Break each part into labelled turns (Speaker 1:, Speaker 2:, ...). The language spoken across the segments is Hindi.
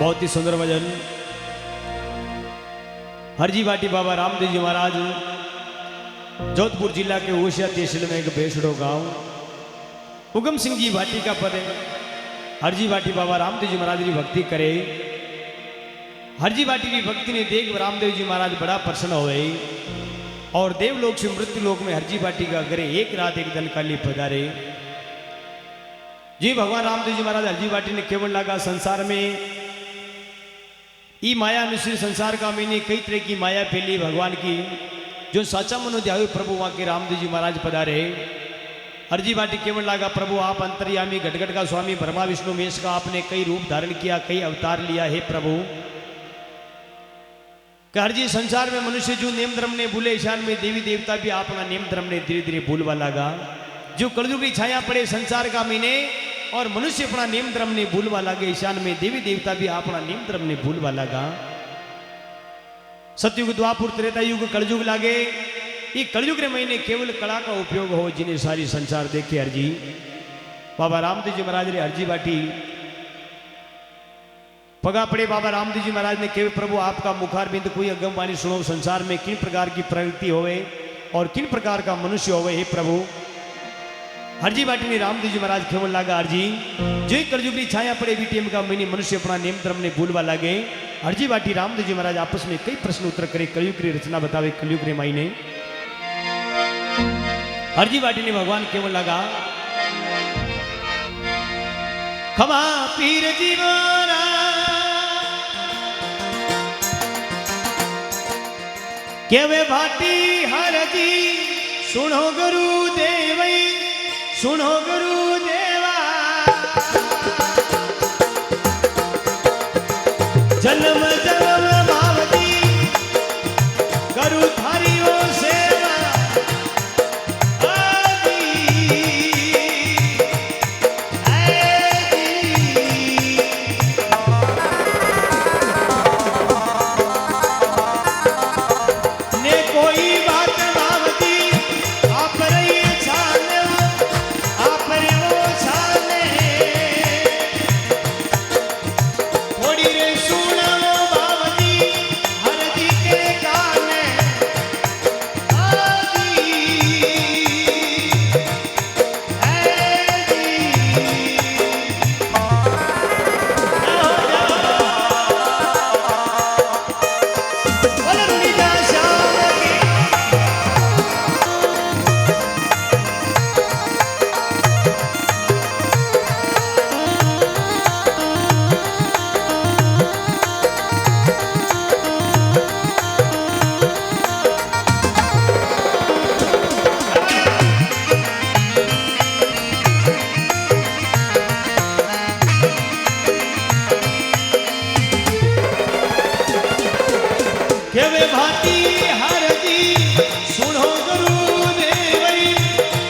Speaker 1: बहुत ही सुंदर भजन हरजी भाटी बाबा रामदेव जी महाराज जोधपुर जिला के ओशिया तहसील में एक बेसड़ो गांव उगम सिंह जी भाटी का पद है। हरजी भाटी बाबा रामदेव जी महाराज की भक्ति करे। हरजी भाटी की भक्ति ने देख रामदेव जी महाराज बड़ा प्रसन्न हुए और देवलोक से मृत्यु लोक में हरजी भाटी का घरे एक रात एक दिन काली पधारे। जी भगवान रामदेव जी महाराज हरजी भाटी ने केवल लगा संसार में ई माया अनुसार संसार का मैंने कई तरह की माया फैली भगवान की जो साचा मनोध्याय प्रभु वहां के रामदेव जी महाराज पधारे। हरजी भाटी केवल लगा प्रभु आप अंतर्यामी घटघट का स्वामी ब्रह्मा विष्णु महेश का आपने कई रूप धारण किया कई अवतार लिया है प्रभु। हरजी संसार में मनुष्य जो नेम धर्म ने भूले ईशान में देवी देवता भी अपना नेम धर्म ने धीरे धीरे भूलवा लगा। जो कलयुग की छाया पड़े संसार का महीने और मनुष्य अपना नेम धर्म ने भूलवा लगे ईशान में देवी देवता भी अपना नेम धर्म ने भूलवा लगा। सतयुग द्वापुर त्रेता युग कलयुग लागे ये कलयुग रे महीने केवल कला का उपयोग हो जिन्हें सारी संसार देखे। हरजी बाबा रामदेव जी महाराज रे हरजी भाटी पगा पड़े। बाबा रामदेव जी महाराज ने केवल प्रभु आपका मुखारबिंद कोई अगम वाणी सुनो संसार में किन प्रकार की प्रगति होवे और किन प्रकार का मनुष्य होवे हे प्रभु। हरजी भाटी ने रामदेव जी महाराज केवल लागा हरजी जो कलयुग की छाया पड़े बीटीएम का महीने मनुष्य अपना नेम धर्म ने भूलवा लागे। हरजी भाटी रामदेव जी महाराज आपस में कई प्रश्न उत्तर करे कलयुग की रचना बतावे कलयुग रे माई ने। हरजी भाटी ने भगवान केवल लगा खमा पीर जीवना केवे भाटी हरजी सुनो गुरुदेव सुनो गुरुदेवा जन्म जन्म भावती करू थारी ओ सेवा ने कोई बात भावती आप रही छाने आप रे वो छाने थोड़ी रे सुनो भावती हरजी के गाने केवे भाटी हरजी सुनो गुरुदेव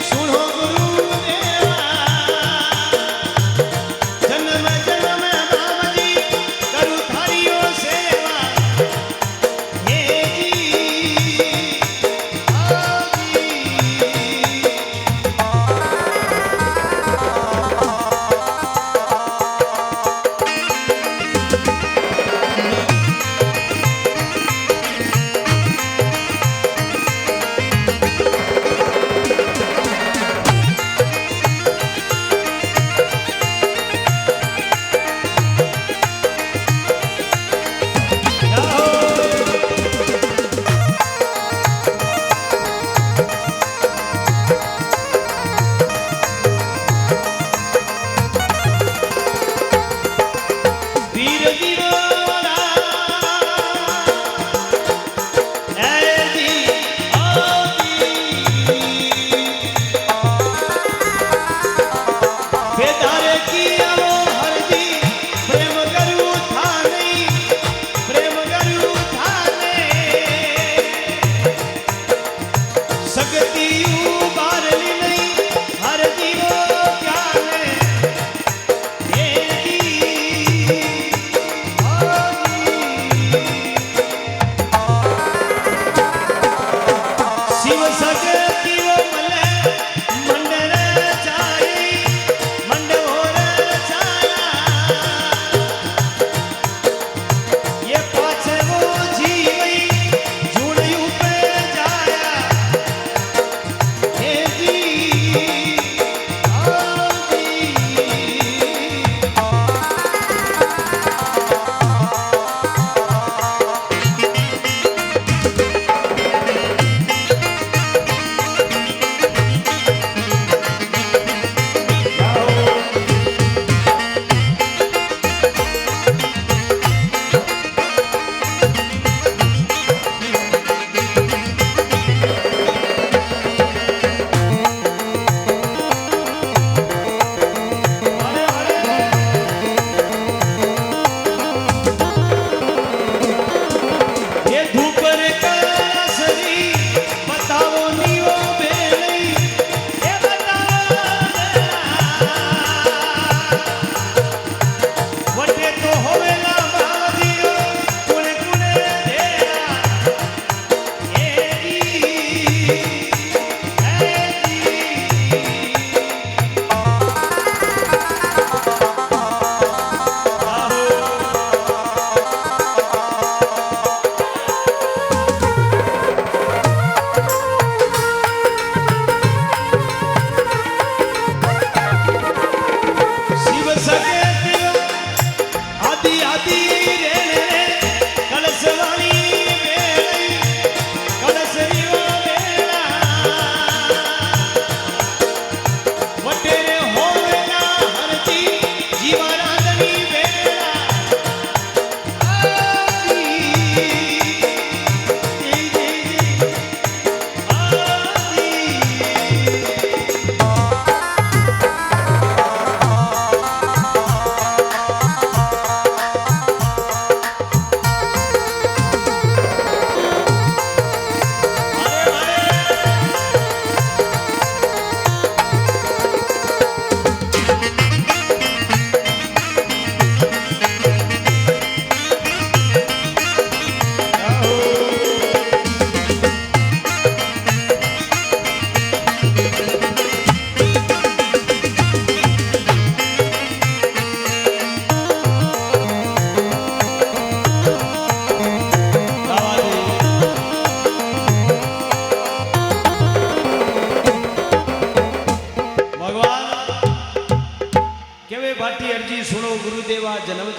Speaker 1: सुनो गुरुदेवा जन्म जन्म बाबजी करू थारी ओ सेवा हे जी वीर जीवना बेदारे किया वो हरजी प्रेम करू थाने प्रेम करू थाने सकती उबारली नहीं हरजी वो ज्ञाने हे जी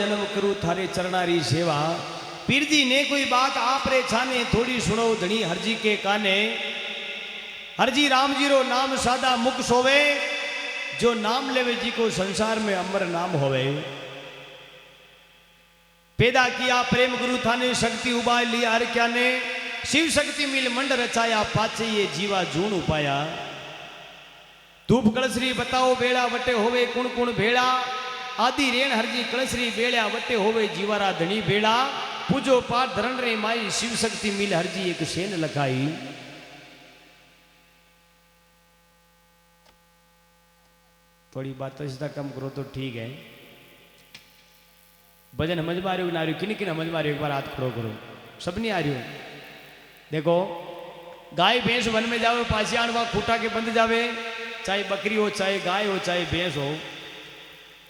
Speaker 1: जन्म करूं थारे चरणारी सेवा। पीर जी ने कोई बात आप रे छाने थोड़ी सुनो धनी हरजी के काने। हरजी राम जी रो नाम सादा मुख सोवे, जो नाम लेवे जी को संसार में अमर नाम होवे। पैदा किया प्रेम गुरु थाने शक्ति उबाय लिया हर क्या ने। शिव शक्ति मिल मंड रचाया पाचे ये जीवा जून उपाया। धूप कलश्री बताओ बेड़ा वटे होवे कुण कुण भेड़ा। आदि रेण हरजी कलश्री बेड़ा वटे होवे जीवारा धनी बेड़ा। पूजो पाठ धरण रे माई शिव शक्ति मिल हरजी एक सेन लखाई। थोड़ी बात तो कम करो तो ठीक है। भजन समझ में आ रही हो ना आ रही हो, किन किन समझ में आ रही हो, एक बार हाथ खड़ो करो। सब नहीं आ रही हो। देखो गाय भैंस वन में जावे पासियान वा खूटा के बंद जावे, चाहे बकरी हो चाहे गाय हो चाहे भैंस हो।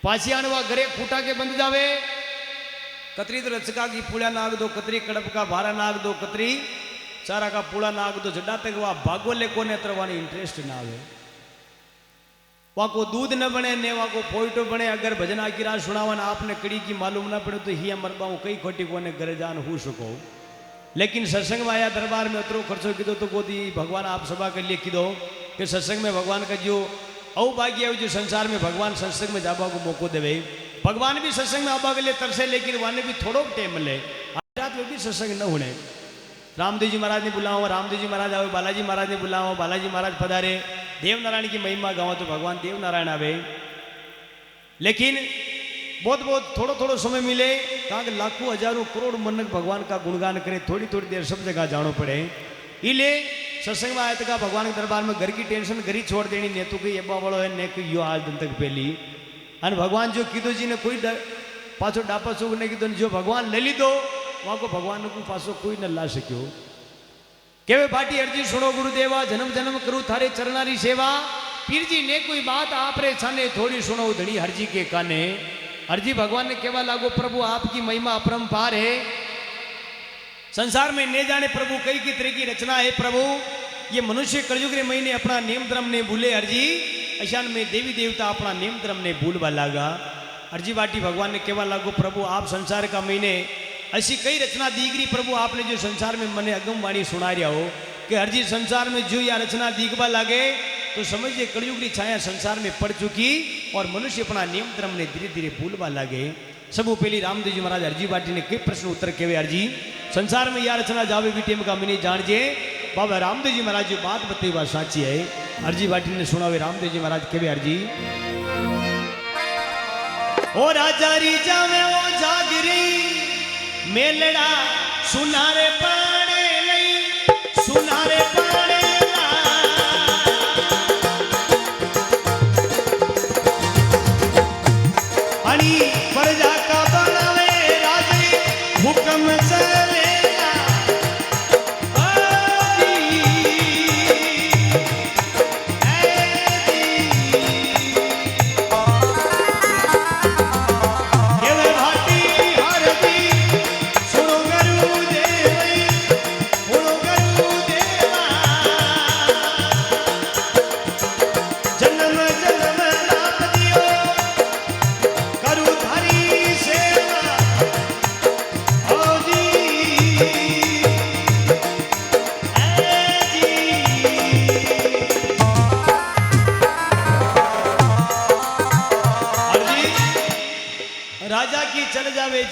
Speaker 1: पासियान वा घरे खूटा के बंद जावे। कतरी तो रचका की पुड़ा नाग दो, कतरी कड़प का भारा नाग दो, कतरी चारा का पुड़ा नाग दो। जड्डा तक वह भागोले कोने तरवानी इंटरेस्ट ना आवे। वहाँ को दूध न बने ने वहाँ को पोइटो बने। अगर भजना की रात सुनावन आपने कड़ी की मालूम ना पड़े तो ही मरबाऊ कई खोटी को ने घर जान हो सको। लेकिन सत्संग में आया दरबार में उतरो खर्चो की तो गोदी भगवान आप सभा के लिए की दो कि सत्संग में भगवान का जो अवभाग्य है जो संसार में भगवान सत्संग में जाबा को मौको देवे। भगवान भी सत्संग में आबा के लिए तरसे, लेकिन वाने भी थोड़ो टाइम मिले। आज रात में भी सत्संग न होने। रामदेव जी महाराज ने बुलाओ, रामदेव जी महाराज आओ, बालाजी महाराज ने बुलाओ, बालाजी महाराज पधारे। देवनारायण की महिमा गाओ तो भगवान देवनारायण आवे। लेकिन बहुत बहुत थोड़ो थोड़ो समय मिले, कहाँ लाखों हजारों करोड़ मनक भगवान का गुणगान करे। थोड़ी थोड़ी देर सब जगह जानो पड़े। इले सत्संग में आया तो भगवान के दरबार में घर की टेंशन घर ही छोड़ देनी। ने तो कोई एबा वालों है ने कोई यो आज दिन तक पहली अन भगवान जो कीधो जी ने कोई पाछो डापा चूक ने कीधो जो भगवान ले ली दो वहां को भगवान को पासो कोई न ला सक्यो। केवे भाटी अर्जी सुनो गुरुदेवा जन्म जन्म करूं थारे चरणारी सेवा। पीर जी ने कोई बात आप रे छाने थोड़ी सुनो धनी हरजी के काने। हरजी भगवान ने केवा लागो प्रभु आपकी महिमा अपरंपार है। संसार में ने जाने प्रभु कई की तरह की रचना है। प्रभु ये मनुष्य कलयुग रे महीने अपना नेम धर्म ने भूले। हरजी अशान में देवी देवता अपना नेम धर्म ने भूलवा लागा। हरजी बाटी भगवान ने केवा लागो प्रभु आप संसार का महीने ऐसी कई रचना दीगरी। प्रभु आपने जो संसार में मने अगमवाणी सुना रहा हो कि हरजी संसार में जो यह रचना दीगवा लागे तो समझिए कलयुग की छाया संसार में पड़ चुकी और मनुष्य अपना नियम धर्म ने धीरे धीरे भूलवा लागे। सबू पहली रामदेव जी महाराज हरजी बाटी ने कई प्रश्न उत्तर केवे। हरजी संसार में यह रचना जावे बीटे में का मिनी जान जे बाबा रामदेव जी महाराज जो बात बताई बात साची है। हरजी बाटी ने सुनावे रामदेव जी महाराज केवे। हरजी ओ राजा री जावे ओ जागरी मेलड़ा सुनारे पाने लई सुनारे पाने अनी प्रजा का बनावे राजी हुक्म चले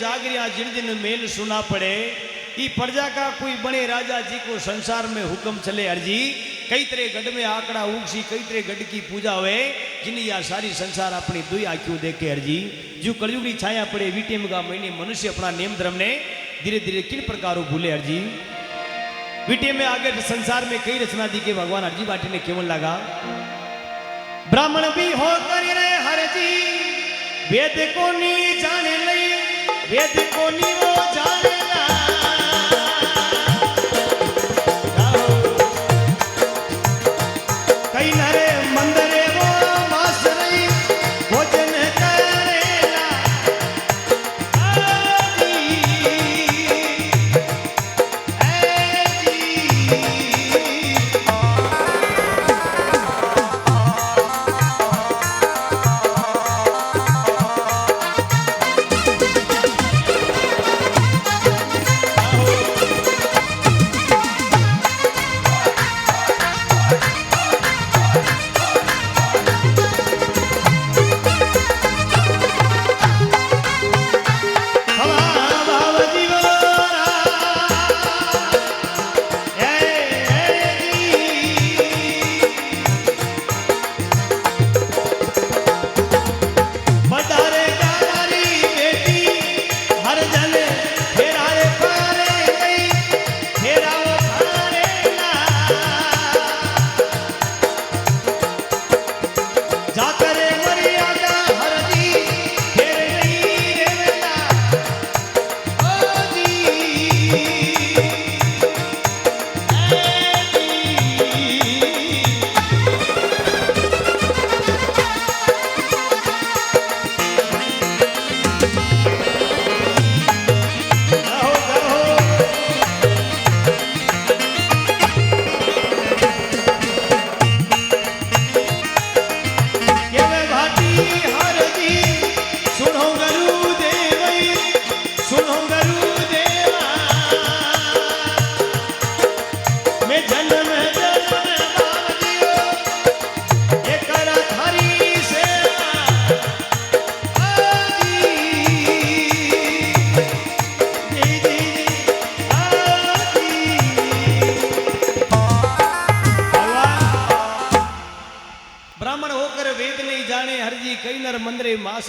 Speaker 1: जागरिया जिन दिन मेल सुना पड़े ई प्रजा का कोई बड़े राजा जी को संसार में हुक्म चले। हरजी कई तरह गढ़ में आंकड़ा उगसी कई तरह गढ़ की पूजा हुए जिन या सारी संसार अपनी दुई आंखों देखे। हरजी जो कलयुग की छाया पड़े वीटेम का महीने मनुष्य अपना नेम धर्म ने धीरे धीरे किन प्रकारों भूले। हरजी वीटे में आगे संसार में कई रचना दी के भगवान हरजी बाटी ने केवल लगा ब्राह्मण भी हो कर रे हरजी वेद को नी जाने लई वेद को नी वो जाने ला कई नरे मंदरे वो मास रही भोजन करेला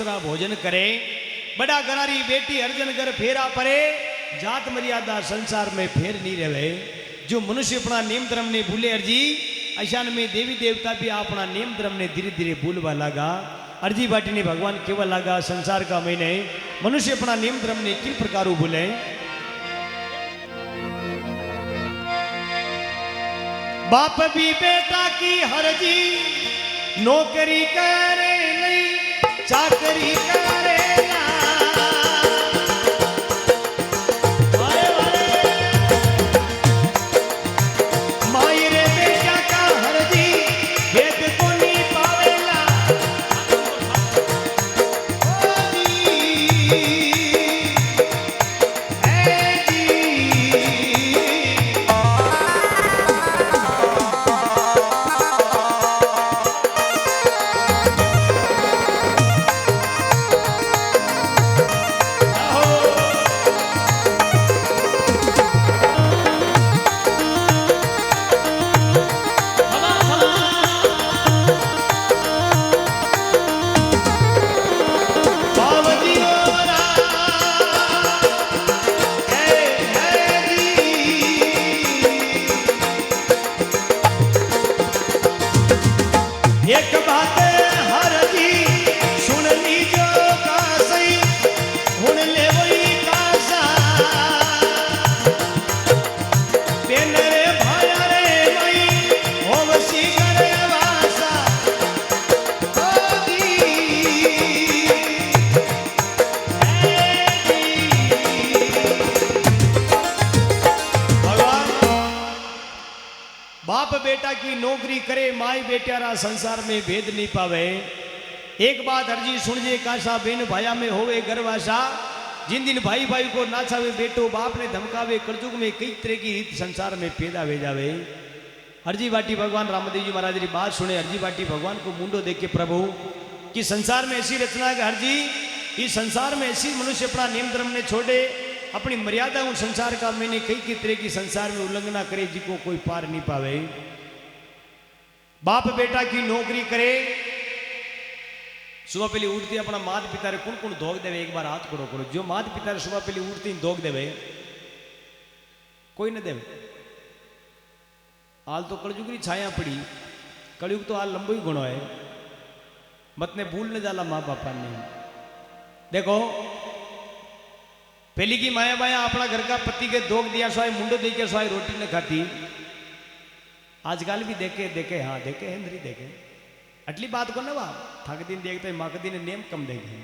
Speaker 1: परोसरा भोजन करे, बड़ा गरारी बेटी अर्जन कर फेरा परे, जात मर्यादा संसार में फेर नहीं रहे। जो मनुष्य अपना नियम धर्म ने भूले अर्जी, ऐसा में देवी देवता भी अपना नियम धर्म ने धीरे धीरे भूलवा लगा। अर्जी बाटी ने भगवान केवल लगा संसार का महीने मनुष्य अपना नियम धर्म ने किन प्रकार भूले। बाप भी बेटा की हरजी, नौकरी करे नहीं चाकरी करे ना। माई रे बेटा का हरजी वेद को नहीं पावेला। एक बात हर जी सुन लीजो का सही, हुन ले वही का सा। बेन रे भाया रे मई होवसी करे वासा। भगवान बाप बेटा की नौकरी करे, माई बेटारा संसार में भेद नहीं पावे। एक बात हरजी सुन जे काशा, बेन भाया में होवे गर्वासा। जिन दिन भाई भाई को नाचावे बेटो, बाप ने धमकावे कलयुग में कई तरह की रीत संसार में पैदा वे जावे। हरजी बाटी भगवान रामदेव जी महाराज की बात सुने, हरजी बाटी भगवान को मुंडो देखे प्रभु कि संसार में ऐसी रचना है कि हरजी इस संसार में ऐसी मनुष्य अपना नियम धर्म ने छोड़े, अपनी मर्यादा उन संसार का मैंने कई तरह की संसार में उल्लंघना करे, जिको कोई पार नहीं पावे। बाप बेटा की नौकरी करे, सुबह पहले उठती अपना माता पिता रे कौन कौन धोख देवे, एक बार हाथ खड़ो करो। जो माता पिता रे सुबह पहले उठती धोख देवे, कोई न देवे। हाल तो कलयुग की छाया पड़ी, कलयुग तो हाल लंबो ही गुणो है, मत ने भूल न जाला माँ बापा ने। देखो पहली की माया बाया अपना घर का पति के धोख दिया स्वाय, मुंडो दे के स्वाय रोटी न खाती। आजकल भी देखे देखे हाँ देखे हेंद्री देखे अटली बात को ना बाप थक दिन देखते माँ के दिन नेम कम देखे।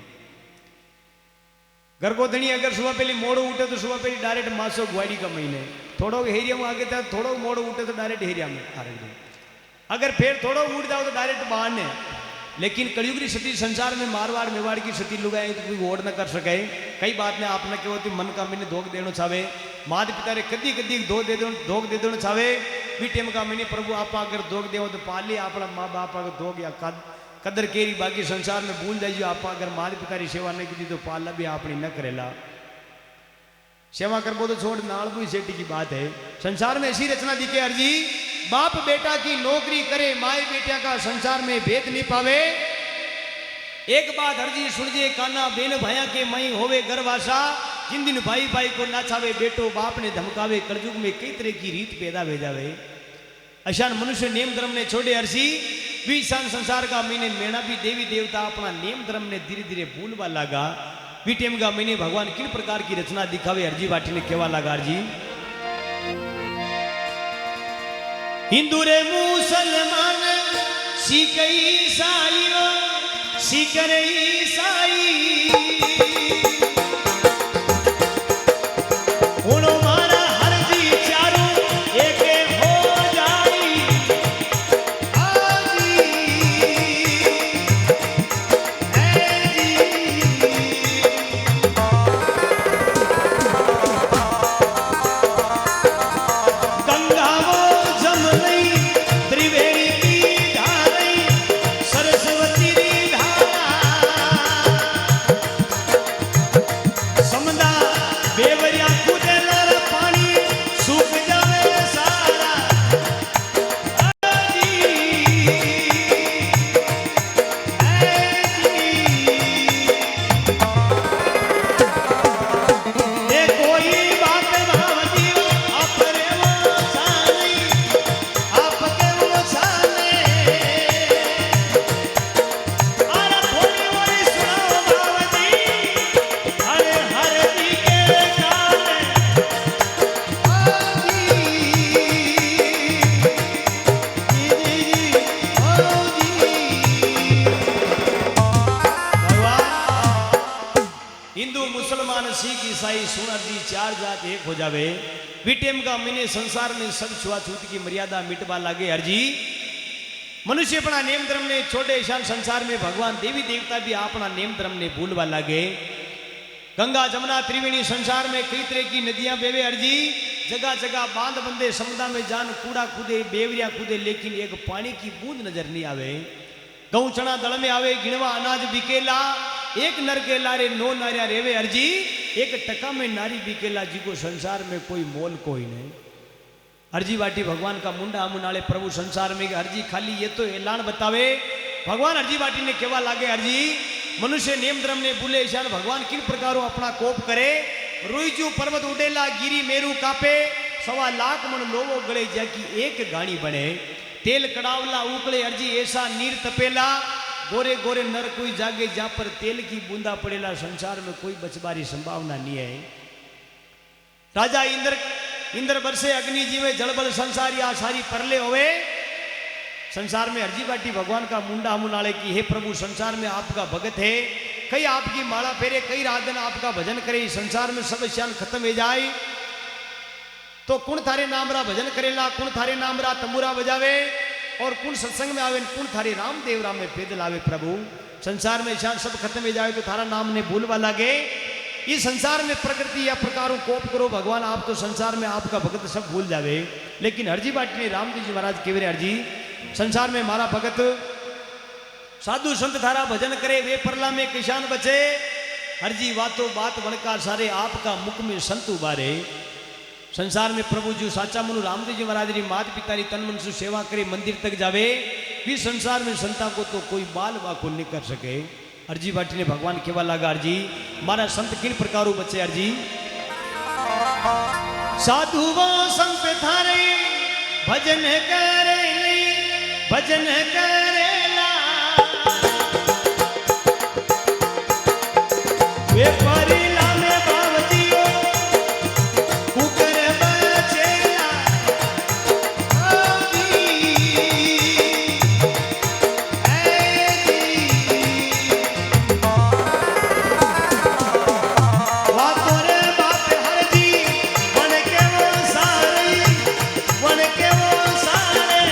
Speaker 1: घर को धनी अगर सुबह पहले मोड़ो उठे तो सुबह पहले डायरेक्ट मासो ग्वाड़ी का महीने, थोड़ो हेरिया में आगे था, थोड़ो मोड़ो उठे तो डायरेक्ट हेरिया में अगर फिर थोड़ो उठ जाओ तो डायरेक्ट बाहर ने। लेकिन कलयुग की सती संसार में मारवाड़ मेवाड़ की सती लुगाए तो कोई ओढ़ न कर सके। कई बात ने आपने केवती मन का मैंने धोख देना चाहे, माता पिता रे कदी कदी धोख दे देना चाहे। भी टेम का मैंने प्रभु आप अगर धोख दे तो पाले अपना माँ बाप अगर धोख या कदर केरी बाकी संसार में भूल जाइए। आप अगर माता पिता की सेवा नहीं की तो पाला भी आपने न करेला। सेवा कर तो छोड़ नाल भी सेठी की बात है। संसार में ऐसी रचना दिखे अर्जी, बाप बेटा की नौकरी करे, माए बेटा का संसार में भेद नहीं पावे। एक बात अर्जी सुन जे काना, बेन भाया के मई होवे गर्वासा। जिन दिन भाई भाई को नाचावे बेटो, बाप ने धमकावे, कलयुग में कई तरह की रीत पैदा वे जावे। अशान मनुष्य नियम धर्म ने छोड़े अर्जी, भी संसार का महीने मेणा भी देवी देवता अपना नियम धर्म ने धीरे धीरे भूलवा लगा। बीटेम का मैंने भगवान किन प्रकार की रचना दिखावे, अर्जी बाटी ने केवा लगा अर्जी। हिंदू रे मुसलमान सिख ईसाई सिख रे ईसाई, उनो मारा हरजी चारू एक हो जाई। आजी गंगा वो जमुनी त्रिवेणी की धारई, सरस्वती री धारा। सुन अर्जी चार जात एक हो जावे विटेम का मिने संसार में सब छुआछूत की मर्यादा मिटवा लागे अर्जी मनुष्य अपना नेम धर्म ने छोटे ईशान संसार में भगवान देवी देवता भी अपना नेम धर्म ने भूलवा लागे गंगा जमुना त्रिवेणी संसार में कई तरह की नदियां बेवे अर्जी जगह जगह बांध बंदे समुद्र में जान कूड़ा कूदे बेवरिया कूदे लेकिन एक पानी की बूंद नजर नहीं आवे गऊ चना दल में आवे गिणवा अनाज बिकेला एक नर के लारे नो नारिया रेवे अर्जी एक टका में नारी बिकेला जी को संसार में कोई मोल कोई नहीं अर्जी वाटी भगवान का मुंडा मुनाले प्रभु संसार में अर्जी खाली ये तो ऐलान बतावे भगवान अर्जी वाटी ने केवा लागे अर्जी मनुष्य नेम धर्म ने भूले ईशान भगवान किन प्रकारों अपना कोप करे रुईजू पर्वत उडेला गिरी मेरू कापे 1.25 लाख मन लोगो गले जाकी एक गाड़ी बने तेल कड़ावला उकले अर्जी ऐसा नीर तपेला गोरे गोरे नर कोई जागे जहां पर तेल की बूंदा पड़ेला संसार में कोई बचबारी संभावना नहीं है राजा इंद्र बरसे अग्नि जीवे जलबल संसार या सारी परले होवे संसार में अर्जी बाटी भगवान का मुंडा मुनाले की हे प्रभु संसार में आपका भगत है कई आपकी माला फेरे कई रात दिन आपका भजन करे संसार में सब श्यान खत्म हो जाए तो कुण थारे नाम रा भजन करेला कुण थारे नाम रा तंबूरा बजावे और कुण सत्संग में आवे कुण थारे रामदेव राम में पैदल आवे प्रभु संसार में श्यान सब खत्म हो जाए तो थारा नाम ने भूलवा लागे इस संसार में प्रकृति या प्रकारों कोप करो भगवान आप तो संसार में आपका भगत सब भूल जावे लेकिन हरजी बाटी ने रामदेव जी महाराज केवरे हरजी संसार में मारा भगत साधु संत थारा भजन करे वे परला में किसान बचे हरजी बातों बात बनकार सारे आपका मुख में संत उबारे संसार में प्रभु जी साचा मनु रामदेव जी महाराज री माता पिता री तन मन से सेवा करे मंदिर तक जावे भी संसार में संता को तो कोई बाल वाकुल नहीं कर सके अर्जी बाटी ने भगवान केवा लागा अर्जी मारा संत किन प्रकारों बचे अर्जी साधु वो संत थारे भजन करे भजन करेला वे परिला में बावजियो कुकर बचेला वातो रे बाप हरजी वन के वो सारे वन के वो सारे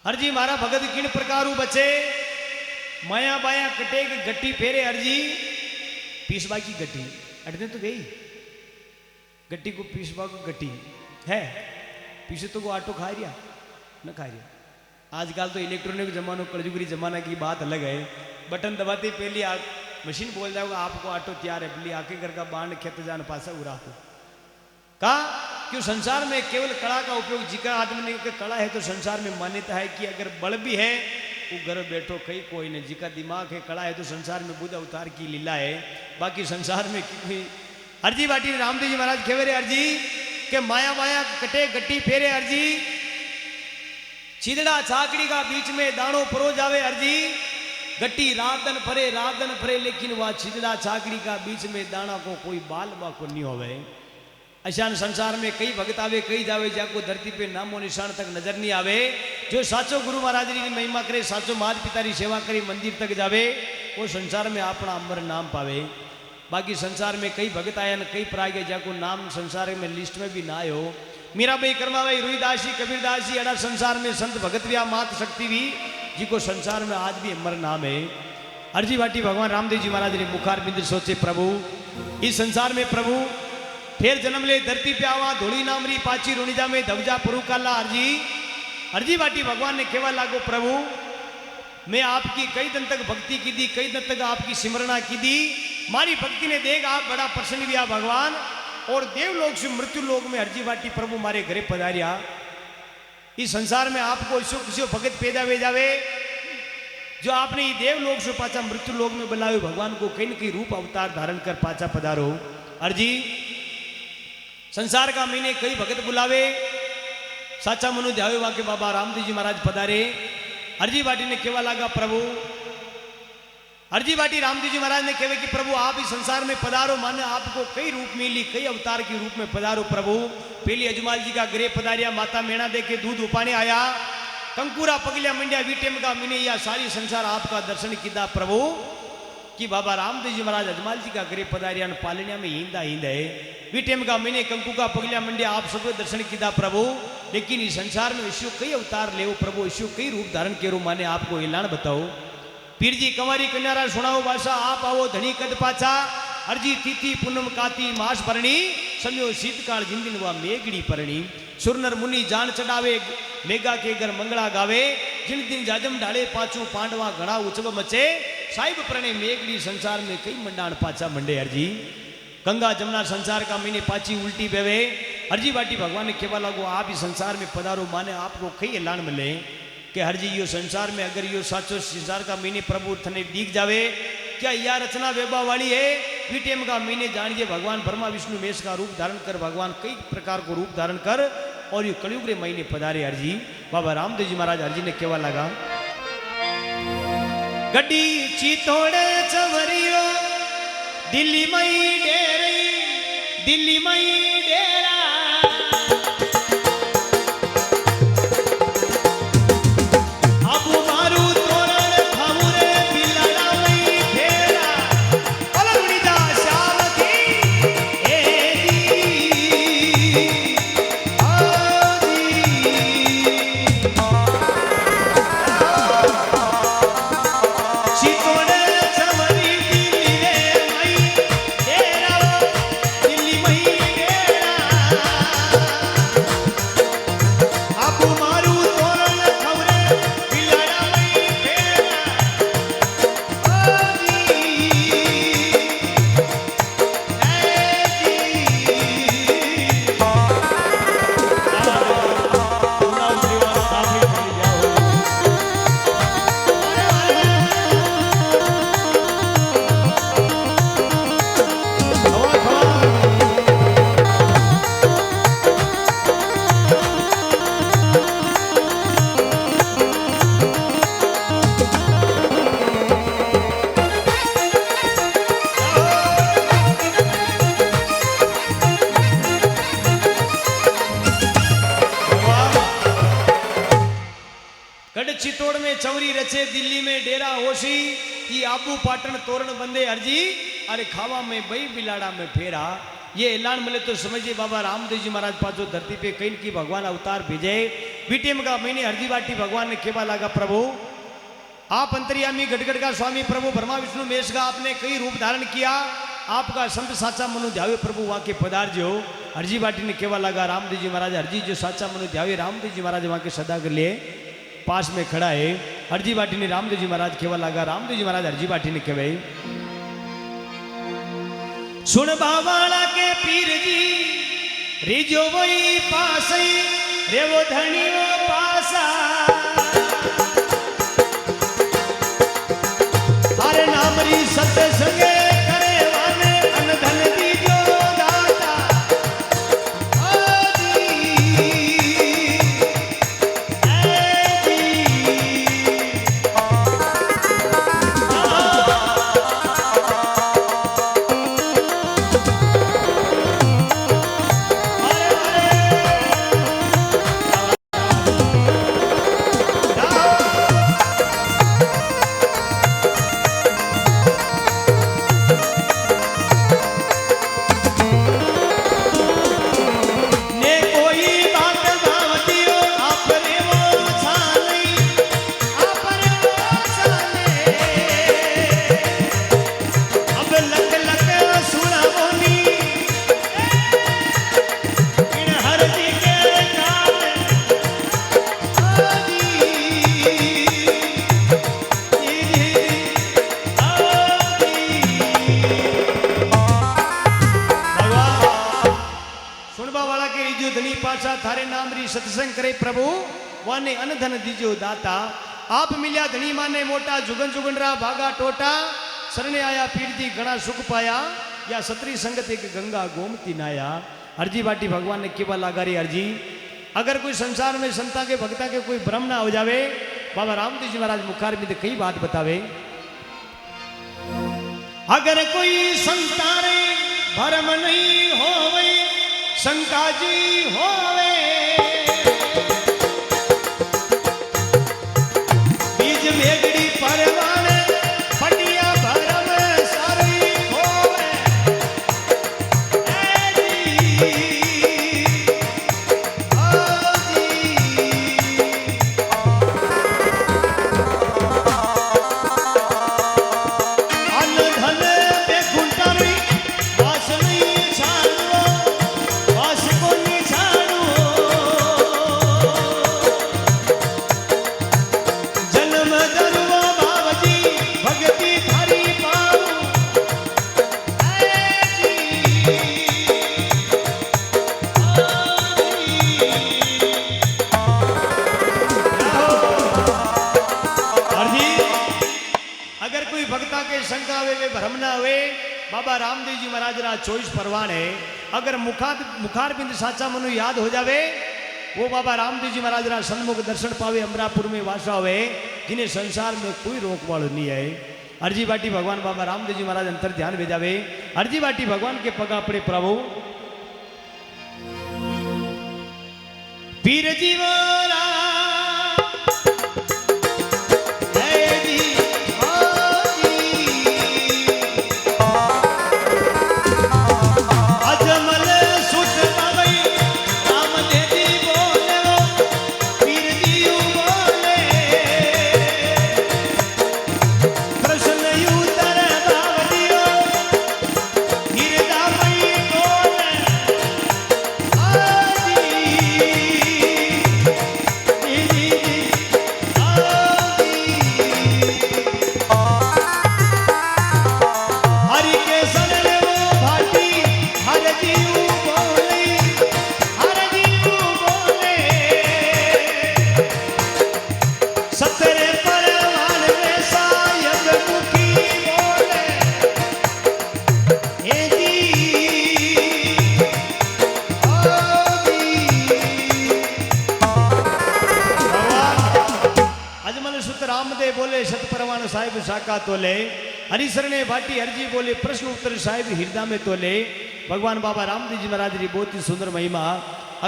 Speaker 1: अर्जी मारा भगत किन प्रकारु बचे माया बाया कटे के गट्टी फेरे अर्जी पीसबा की गट्टी अटने तो गई गट्टी को पीसबा को गट्टी है पीछे तो वो आटो खा रिया न खा रिया आजकल तो इलेक्ट्रॉनिक जमानो कलजुगरी जमाना की बात अलग है बटन दबाते पहले मशीन बोल जाओगा आपको ऑटो तैयार है बिल्ली आके घर का बांध खेत जान पासा उड़ा को कहा क्यों संसार में केवल कला का उपयोग जिका आदमी ने कला है तो संसार में मान्यता है कि अगर बल भी है वो घर बैठो कहीं कोई नहीं जिका दिमाग है कला है तो संसार में बुद्ध अवतार की लीला है बाकी संसार में कोई अर्जी बाटी रामदेव जी महाराज खेवरे अर्जी के माया माया कटे गट्टी फेरे अर्जी छिदड़ा छाकड़ी का बीच में दाणो परो जावे अर्जी गट्टी रात दिन फरे लेकिन वह छिदड़ा छाकड़ी का बीच में दाना को कोई बाल बा को नहीं होवे अशान संसार में कई भगत आवे कई जावे जाको धरती पे नामो निशान तक नजर नहीं आवे जो साचो गुरु महाराज री महिमा करे साचो माता पिता री सेवा करे मंदिर तक जावे वो संसार में अपना अमर नाम पावे बाकी संसार में कई भगत आया कई प्राय गए जाको नाम संसार में लिस्ट में भी ना आयो मीराबाई कर्माबाई रुईदासी कबीरदासी अड़ा संसार में संत भगत भी मात शक्ति भी जिको संसार में आज भी अमर नाम है अर्जी बाटी भगवान रामदेव जी महाराज ने मुखार बिंद सोचे प्रभु इस संसार में प्रभु फिर जन्म ले धरती पे आवा धोली नामरी पाची रोनिजा में धवजा पुरु काला अर्जी बाटी भगवान ने केवा लागो प्रभु मैं आपकी कई दिन तक भक्ति की दी, कई दिन तक आपकी सिमरना की दी, मारी भक्ति ने देख आप बड़ा प्रसन्न हुआ भगवान, और देवलोक से मृत्यु लोक में हरजी बाटी प्रभु मारे घरे पधारिया। इस संसार में आपको इसो किसी भगत पैदा वे जावे जो आपने ये देवलोक से पाचा मृत्यु लोक में बुलावे, भगवान को कहीं न कहीं रूप अवतार धारण कर पाचा पधारो। अर्जी संसार का महीने कई भगत बुलावे, साचा मनु ध्यावे वाके बाबा रामदेव जी महाराज पधारे। अर्जी बाटी ने केवा लगा प्रभु, अर्जी बाटी रामदेव जी महाराज ने कहे कि प्रभु आप इस संसार में पधारो, माने आपको कई रूप मिली, कई अवतार के रूप में पधारो प्रभु। पहली अजमाल जी का गृह पधारिया, माता मेणा दे के दूध उपाने आया, कंकुरा पगलिया मंडिया वीटेम का मिने, या सारी संसार आपका दर्शन किया प्रभु। कि बाबा रामदेव जी महाराज अजमाल जी का गृह पधारिया पालनिया में हींदा हींद है, वीटेम का मिने कंकु का पगलिया मंडिया आप सबको दर्शन किया प्रभु। लेकिन इस संसार में ईश्वर कई अवतार ले प्रभु, ईश्वर कई रूप धारण करो, माने आपको ऐलान बताओ। पीर जी कंवारी कन्यारा सुनाओ भाषा, आप आओ धनी कद पाचा, अर्जी तिथि पूनम काती मास भरणी, समयो शीतकाल जिंदिन व मेघड़ी परणी। सुरनर मुनि जान चढ़ावे, मेघा के घर मंगला गावे, जिन दिन जाजम डाले पाछू पांडवा घड़ा उत्सव मचे, साहिब प्रणय मेघड़ी संसार में कई मंडाण पाचा मंडे। अर्जी गंगा जमुना संसार का महीने पाची उल्टी बेवे। अर्जी बाटी भगवान ने केवा लागो आप इस संसार में पधारो, माने आपको कई ऐलान मिले कि हरजी यो संसार में अगर यो साचो संसार का महीने प्रभु थने दिख जावे, क्या यह रचना वेबा वाली है। वीटेम का महीने जानिए भगवान ब्रह्मा विष्णु मेष का रूप धारण कर, भगवान कई प्रकार को रूप धारण कर और ये कलयुग रे महीने पधारे। हरजी बाबा रामदेव जी महाराज हरजी ने केवा लगा, गड्डी चितोड़े चवरियो दिल्ली मई डेरे, दिल्ली मई डेरा, आबू मारू तोरण खामुरे बिलाड़ा मई फेरा, अलगड़ी दा श्याम की ए दी आजी। चितोड़े चवरी दिल्ली रे मई डेरा, दिल्ली मई डेरा, आबू मारू तोरण खामुरे बिलाड़ा मई फेरा, आजी गढ़ चितौड़ में चौरी रचे, दिल्ली में डेरा होशी, ये आबू पाटन तोरण बंदे। अर्जी अरे खावा में बई बिलाड़ा में फेरा। ये ऐलान मिले तो समझिए बाबा रामदेव जी महाराज पाचो धरती पे कहीं की भगवान अवतार भेजे। बीटीएम का महीने हरजी बाटी भगवान ने केवा लगा प्रभु, आप अंतर्यामी गटगट का स्वामी प्रभु ब्रह्मा विष्णु मेष का आपने कई रूप धारण किया, आपका संत साचा मनु ध्यावे प्रभु वहाँ के पधार जो। हरजी बाटी ने केवा लगा रामदेव जी महाराज, हरजी जो साचा मनु ध्यावे रामदेव जी महाराज वहाँ के सदा के लिए पास में खड़ा है। हरजी बाटी ने रामदेव जी महाराज केवा लगा, रामदेव जी महाराज हरजी बाटी ने कहे, सुन बावाला के पीर जी रिजो वही पास रे वो धनी वो पासा, हरे नाम री सत्य संगे करे वाने अन धन दीजो दाता आदि नाम री सत्संग करे प्रभु वाने अनधन दीजो दाता आप मिल्या धनी माने मोटा जुगन जुगनरा भागा टोटा शरणे आया पीर दी घना सुख पाया या सत्री संगत एक गंगा गोमती नाया। अर्जी बाटी भगवान ने केवल लगारी अर्जी अगर कोई संसार में संता के भक्ता के कोई भ्रम ना हो जावे बाबा रामदेव जी महाराज मुखार में कई बात बतावे। अगर कोई संतारे भरम नहीं होवे शंका जी होवे बीज मेघड़ी परवान फटिया भरम सारी होवे बाबा रामदेव जी महाराज रा 24 परवान है। अगर मुखार बिंद साचा मनु याद हो जावे वो बाबा रामदेव जी महाराज रा सन्मुख दर्शन पावे अमरापुर में वासा हुए जिन्हें संसार में कोई रोक वालो नहीं है। अर्जी बाटी भगवान बाबा रामदेव जी महाराज अंतर ध्यान भेजावे अर्जी बाटी भगवान के पगा पड़े प्रभु पीर जीवरा शाखा तोले हरिशरणे भाटी हरजी बोले प्रश्न उत्तर साहिब हृदय में तोले। भगवान बाबा रामदेव जी महाराज की बहुत ही सुंदर महिमा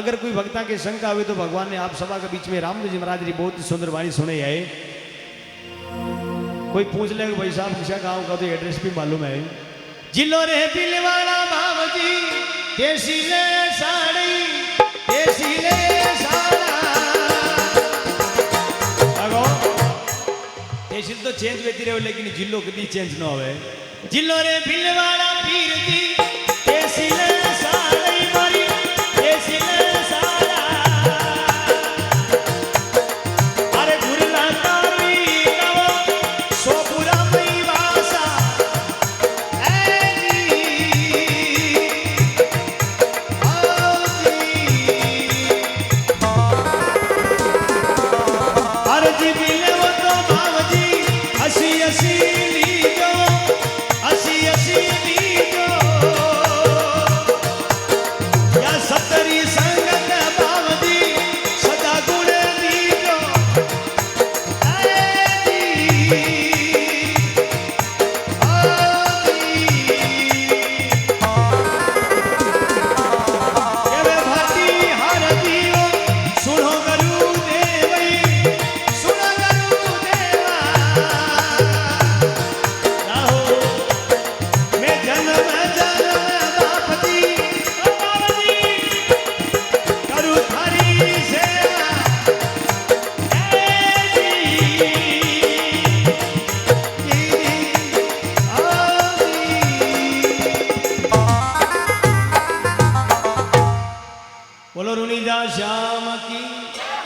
Speaker 1: अगर कोई भक्ता के शंका हुई तो भगवान ने आप सभा के बीच में रामदेव जी महाराज की बहुत ही सुंदर वाणी सुनी है। कोई पूछ ले भाई साहब किसा गाँव का तो एड्रेस भी मालूम है जिलो रे बिलवाड़ा बाबा जी देसी ले साड़ी देसी ले तहसील तो चेंज होती रहे लेकिन जिलो कभी चेंज ना हो जिलो रे भिलवाड़ा पीर जी